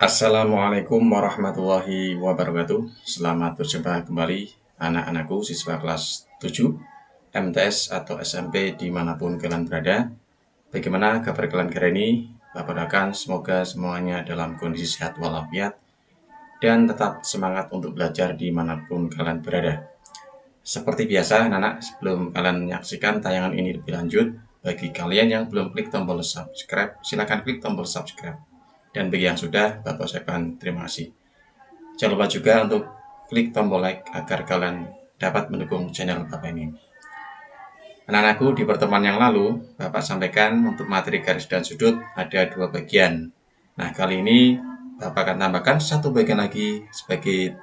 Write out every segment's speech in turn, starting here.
Assalamualaikum warahmatullahi wabarakatuh. Selamat berjumpa kembali anak-anakku siswa kelas 7 MTS atau SMP dimanapun kalian berada. Bagaimana kabar kalian hari ini? Bapak doakan semoga semuanya dalam kondisi sehat walafiat dan tetap semangat untuk belajar dimanapun kalian berada. Seperti biasa anak-anak, sebelum kalian menyaksikan tayangan ini lebih lanjut, bagi kalian yang belum klik tombol subscribe, silakan klik tombol subscribe. Dan bagi yang sudah, Bapak ucapkan terima kasih. Jangan lupa juga untuk klik tombol like agar kalian dapat mendukung channel Bapak ini. Anak-anakku, di pertemuan yang lalu, Bapak sampaikan untuk materi garis dan sudut ada 2 bagian. Nah, kali ini Bapak akan tambahkan 1 bagian lagi sebagai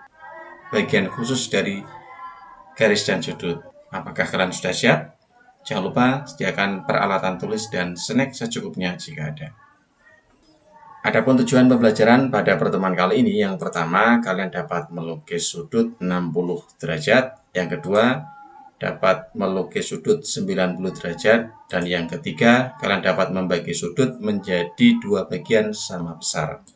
bagian khusus dari garis dan sudut. Apakah kalian sudah siap? Jangan lupa sediakan peralatan tulis dan snack secukupnya jika ada. Adapun tujuan pembelajaran pada pertemuan kali ini, yang pertama kalian dapat melukis sudut 60 derajat, yang kedua dapat melukis sudut 90 derajat, dan yang ketiga kalian dapat membagi sudut menjadi 2 bagian sama besar.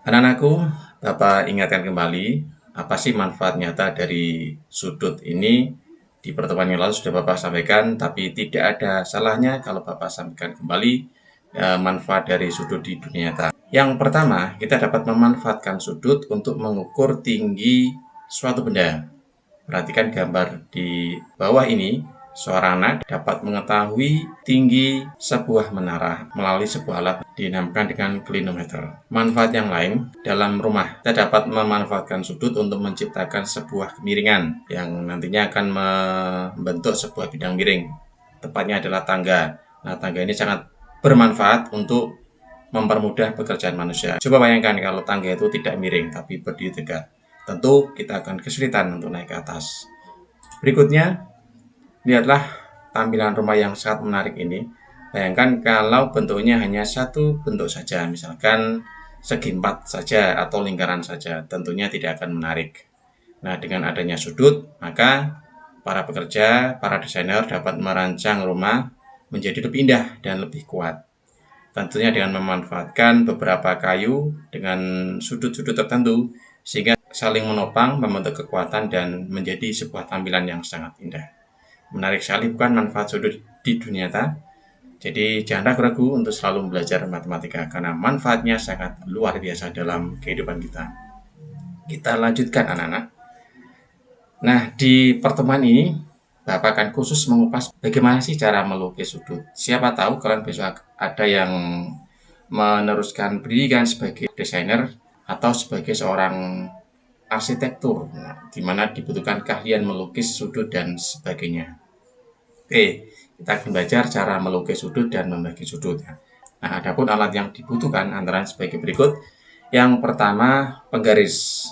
Anak-anakku, Bapak ingatkan kembali, apa sih manfaat nyata dari sudut ini? Di pertemuan yang lalu sudah Bapak sampaikan, tapi tidak ada salahnya kalau Bapak sampaikan kembali manfaat dari sudut di dunia nyata. Yang pertama, kita dapat memanfaatkan sudut untuk mengukur tinggi suatu benda. Perhatikan gambar di bawah ini, seorang anak dapat mengetahui tinggi sebuah menara melalui sebuah alat dinamakan dengan klinometer. Manfaat yang lain, dalam rumah kita dapat memanfaatkan sudut untuk menciptakan sebuah kemiringan yang nantinya akan membentuk sebuah bidang miring. Tepatnya adalah tangga. Nah, tangga ini sangat bermanfaat untuk mempermudah pekerjaan manusia. Coba bayangkan kalau tangga itu tidak miring tapi berdiri tegak. Tentu kita akan kesulitan untuk naik ke atas. Berikutnya, lihatlah tampilan rumah yang sangat menarik ini. Bayangkan kalau bentuknya hanya satu bentuk saja, misalkan segi 4 saja atau lingkaran saja, tentunya tidak akan menarik. Nah, dengan adanya sudut, maka para pekerja, para desainer dapat merancang rumah menjadi lebih indah dan lebih kuat. Tentunya dengan memanfaatkan beberapa kayu dengan sudut-sudut tertentu sehingga saling menopang, membentuk kekuatan dan menjadi sebuah tampilan yang sangat indah. Menarik sekali bukan manfaat sudut di dunia nyata? Jadi jangan ragu-ragu untuk selalu belajar matematika karena manfaatnya sangat luar biasa dalam kehidupan kita. Kita lanjutkan anak-anak. Nah, di pertemuan ini Bapak akan khusus mengupas bagaimana sih cara melukis sudut. Siapa tahu kalian besok ada yang meneruskan pendidikan sebagai desainer atau sebagai seorang arsitektur, di mana dibutuhkan keahlian melukis sudut dan sebagainya. Oke, kita akan belajar cara melukis sudut dan membagi sudut. Nah, adapun alat yang dibutuhkan antara sebagai berikut. Yang pertama, penggaris.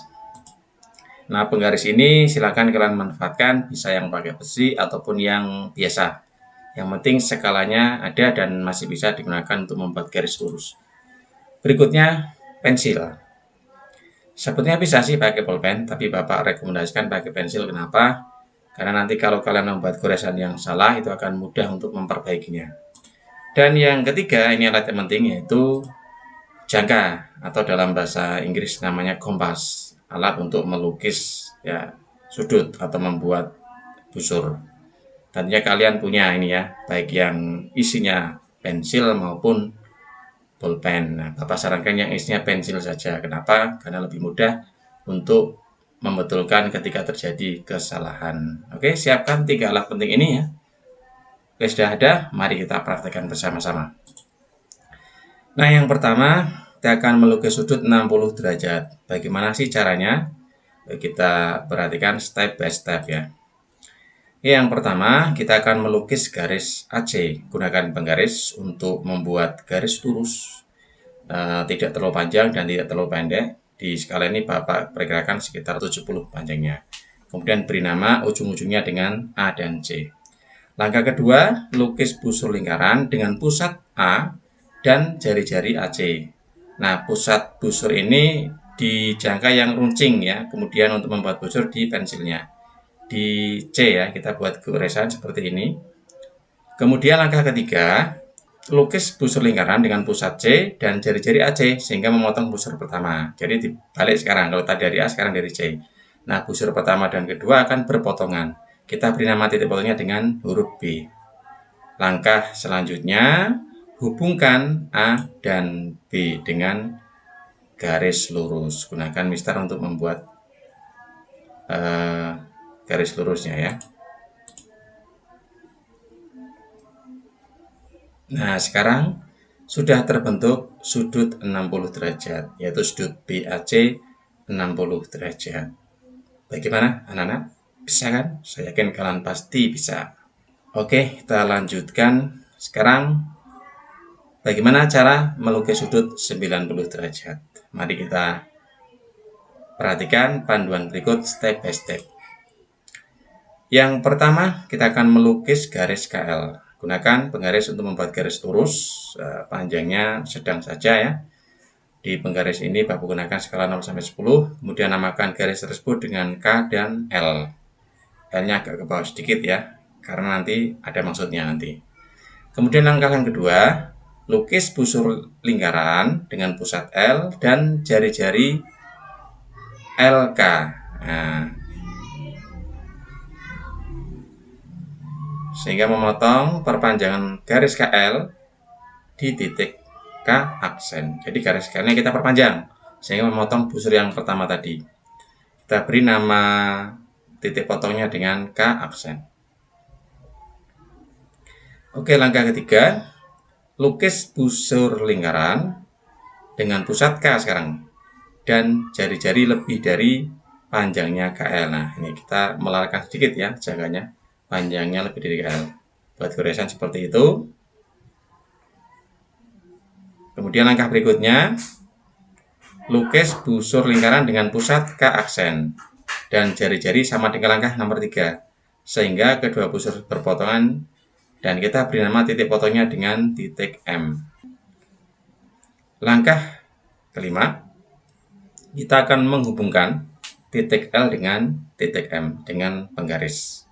Nah, penggaris ini silakan kalian manfaatkan, bisa yang pakai besi ataupun yang biasa. Yang penting skalanya ada dan masih bisa digunakan untuk membuat garis lurus. Berikutnya, pensil. Sebetulnya bisa sih pakai pulpen, tapi Bapak rekomendasikan pakai pensil. Kenapa? Karena nanti kalau kalian membuat goresan yang salah, itu akan mudah untuk memperbaikinya. Dan yang ketiga, ini alat yang penting, yaitu jangka atau dalam bahasa Inggris namanya kompas. Alat untuk melukis ya sudut atau membuat busur. Tentunya kalian punya ini ya, baik yang isinya pensil maupun pulpen. Nah, Bapak sarankan yang isinya pensil saja. Kenapa? Karena lebih mudah untuk membetulkan ketika terjadi kesalahan. Oke, siapkan 3 alat penting ini ya. Oke, sudah ada, mari kita praktekkan bersama-sama. Nah, yang pertama kita akan melukis sudut 60 derajat. Bagaimana sih caranya? Kita perhatikan step by step ya. Yang pertama, kita akan melukis garis AC. Gunakan penggaris untuk membuat garis lurus, tidak terlalu panjang dan tidak terlalu pendek. Di skala ini Bapak perkirakan sekitar 70 panjangnya. Kemudian beri nama ujung-ujungnya dengan A dan C. Langkah kedua, lukis busur lingkaran dengan pusat A dan jari-jari AC. Nah, pusat busur ini di jangka yang runcing ya. Kemudian untuk membuat busur di pensilnya. Di C ya, kita buat goresan seperti ini. Kemudian langkah ketiga, lukis busur lingkaran dengan pusat C dan jari-jari AC sehingga memotong busur pertama. Jadi dibalik sekarang, kalau tadi dari A sekarang dari C. Nah, busur pertama dan kedua akan berpotongan. Kita beri nama titik potongnya dengan huruf B. Langkah selanjutnya, hubungkan A dan B dengan garis lurus. Gunakan mister untuk membuat garis lurusnya ya. Nah, sekarang sudah terbentuk sudut 60 derajat, yaitu sudut BAC 60 derajat. Bagaimana anak-anak? Bisa kan? Saya yakin kalian pasti bisa. Oke, kita lanjutkan. Sekarang bagaimana cara melukis sudut 90 derajat? Mari kita perhatikan panduan berikut step by step. Yang pertama, kita akan melukis garis KL. Gunakan penggaris untuk membuat garis lurus, panjangnya sedang saja ya. Di penggaris ini Bapak gunakan skala 0 sampai 10, kemudian namakan garis tersebut dengan K dan L. L-nya agak ke bawah sedikit ya, karena nanti ada maksudnya nanti. Kemudian langkah yang kedua, lukis busur lingkaran dengan pusat L dan jari-jari LK. Nah, sehingga memotong perpanjangan garis KL di titik K aksen. Jadi garis KL-nya kita perpanjang sehingga memotong busur yang pertama tadi. Kita beri nama titik potongnya dengan K aksen. Oke, langkah ketiga, lukis busur lingkaran dengan pusat K sekarang dan jari-jari lebih dari panjangnya KL. Nah, ini kita melarang sedikit ya jaganya, panjangnya lebih dari KL. Buat goresan seperti itu. Kemudian langkah berikutnya, lukis busur lingkaran dengan pusat K aksen dan jari-jari sama dengan langkah nomor 3 sehingga kedua busur berpotongan dan kita beri nama titik potongnya dengan titik M. Langkah kelima, kita akan menghubungkan titik L dengan titik M dengan penggaris.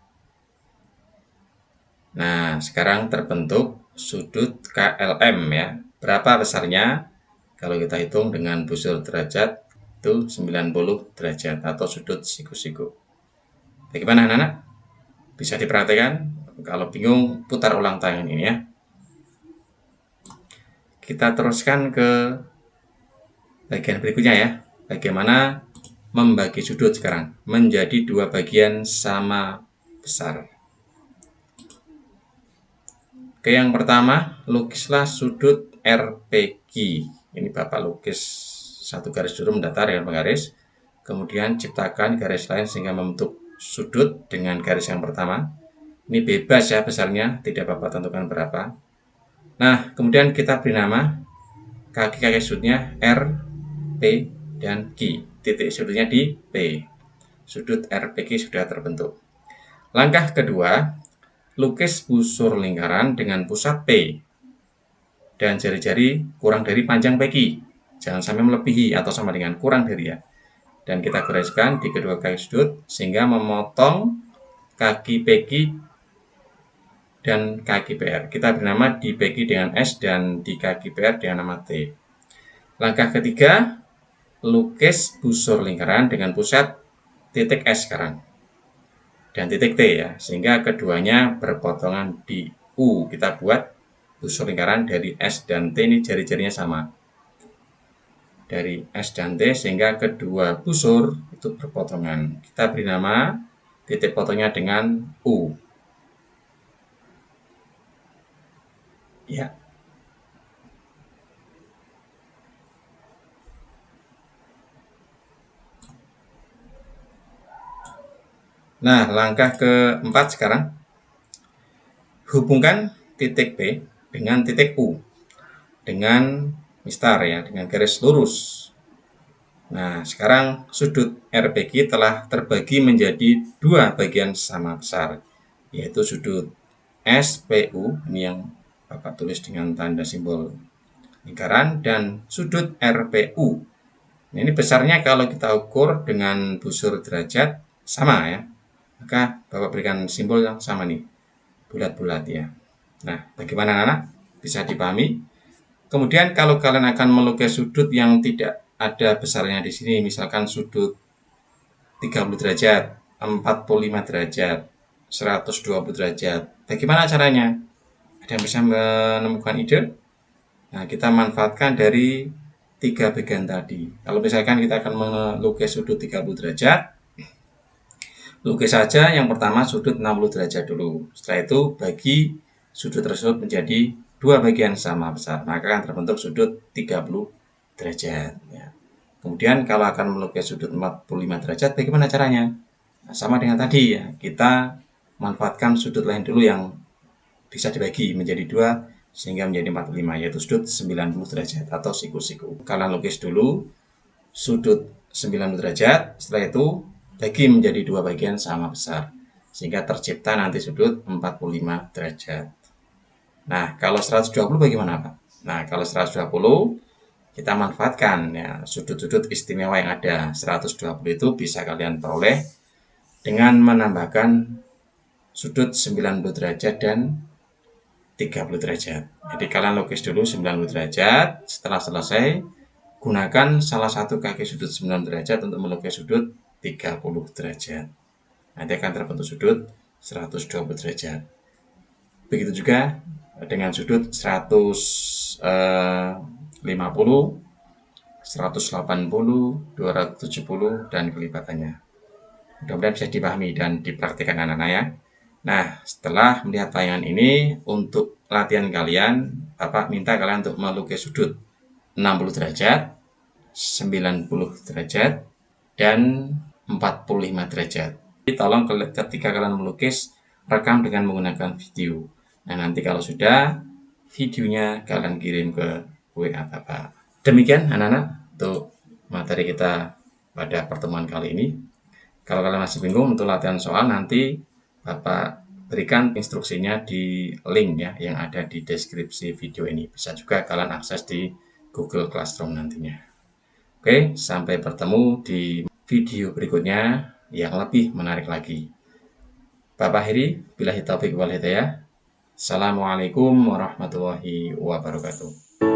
Nah, sekarang terbentuk sudut KLM ya. Berapa besarnya? Kalau kita hitung dengan busur derajat itu 90 derajat atau sudut siku-siku. Bagaimana anak-anak? Bisa diperhatikan? Kalau bingung putar ulang tayangan ini ya. Kita teruskan ke bagian berikutnya ya. Bagaimana membagi sudut sekarang menjadi dua bagian sama besar. Oke, yang pertama, lukislah sudut RPG. Ini Bapak lukis satu garis dulu mendatar dengan penggaris. Kemudian ciptakan garis lain sehingga membentuk sudut dengan garis yang pertama. Ini bebas ya besarnya, tidak Bapak tentukan berapa. Nah, kemudian kita beri nama kaki-kaki sudutnya R, P, dan Q. Titik sudutnya di P. Sudut RPG sudah terbentuk. Langkah kedua, lukis busur lingkaran dengan pusat P dan jari-jari kurang dari panjang PQ. Jangan sampai melebihi atau sama dengan kurang dari ya. Dan kita goreskan di kedua kaki sudut sehingga memotong kaki PQ dan kaki PR. Kita beri nama di PQ dengan S dan di kaki PR dengan nama T. Langkah ketiga, lukis busur lingkaran dengan pusat titik S sekarang dan titik T ya, sehingga keduanya berpotongan di U. Kita buat busur lingkaran dari S dan T ini jari-jarinya sama. Dari S dan T sehingga kedua busur itu berpotongan. Kita beri nama titik potongnya dengan U. Ya. Nah, langkah keempat sekarang. Hubungkan titik P dengan titik U. Dengan mistar ya, dengan garis lurus. Nah, sekarang sudut RPG telah terbagi menjadi dua bagian sama besar, yaitu sudut SPU, ini yang Bapak tulis dengan tanda simbol lingkaran, dan sudut RPU. Nah, ini besarnya kalau kita ukur dengan busur derajat sama ya, maka Bapak berikan simbol yang sama nih, bulat-bulat ya. Nah, bagaimana anak? bisa dipahami. Kemudian kalau kalian akan melukis sudut yang tidak ada besarnya di sini, misalkan sudut 30 derajat, 45 derajat, 120 derajat. Bagaimana caranya? Ada yang bisa menemukan ide? Nah, kita manfaatkan dari 3 bagian tadi. Kalau misalkan kita akan melukis sudut 30 derajat, lukis saja yang pertama sudut 60 derajat dulu. Setelah itu bagi sudut tersebut menjadi 2 bagian sama besar, maka akan terbentuk sudut 30 derajat. Ya. Kemudian kalau akan melukis sudut 45 derajat, bagaimana caranya? Nah, sama dengan tadi ya, kita manfaatkan sudut lain dulu yang bisa dibagi menjadi 2 sehingga menjadi 45, yaitu sudut 90 derajat atau siku-siku. Kalian lukis dulu sudut 90 derajat, setelah itu bagi menjadi 2 bagian sama besar sehingga tercipta nanti sudut 45 derajat. Nah, kalau 120 bagaimana, Pak? Nah, kalau 120 kita manfaatkan ya sudut-sudut istimewa yang ada. 120 itu bisa kalian peroleh dengan menambahkan sudut 90 derajat dan 30 derajat. Jadi kalian lukis dulu 90 derajat, setelah selesai gunakan salah satu kaki sudut 90 derajat untuk melukis sudut 30 derajat. Nanti akan terbentuk sudut 120 derajat. Begitu juga dengan sudut 150, 180, 270 dan kelipatannya. Mudah-mudahan bisa dipahami dan dipraktikkan anak-anak ya. Nah, setelah melihat tayangan ini, untuk latihan kalian, Bapak minta kalian untuk melukis sudut 60 derajat, 90 derajat, dan 45 derajat. Jadi, tolong ketika kalian melukis, rekam dengan menggunakan video. Nah, nanti kalau sudah, videonya kalian kirim ke WA Bapak. Demikian anak-anak untuk materi kita pada pertemuan kali ini. Kalau kalian masih bingung untuk latihan soal, nanti Bapak berikan instruksinya di link ya yang ada di deskripsi video ini. Bisa juga kalian akses di Google Classroom nantinya. Oke, sampai bertemu di video berikutnya yang lebih menarik lagi. Bapak akhiri, billahi taufiq wal hidayah. Assalamualaikum warahmatullahi wabarakatuh.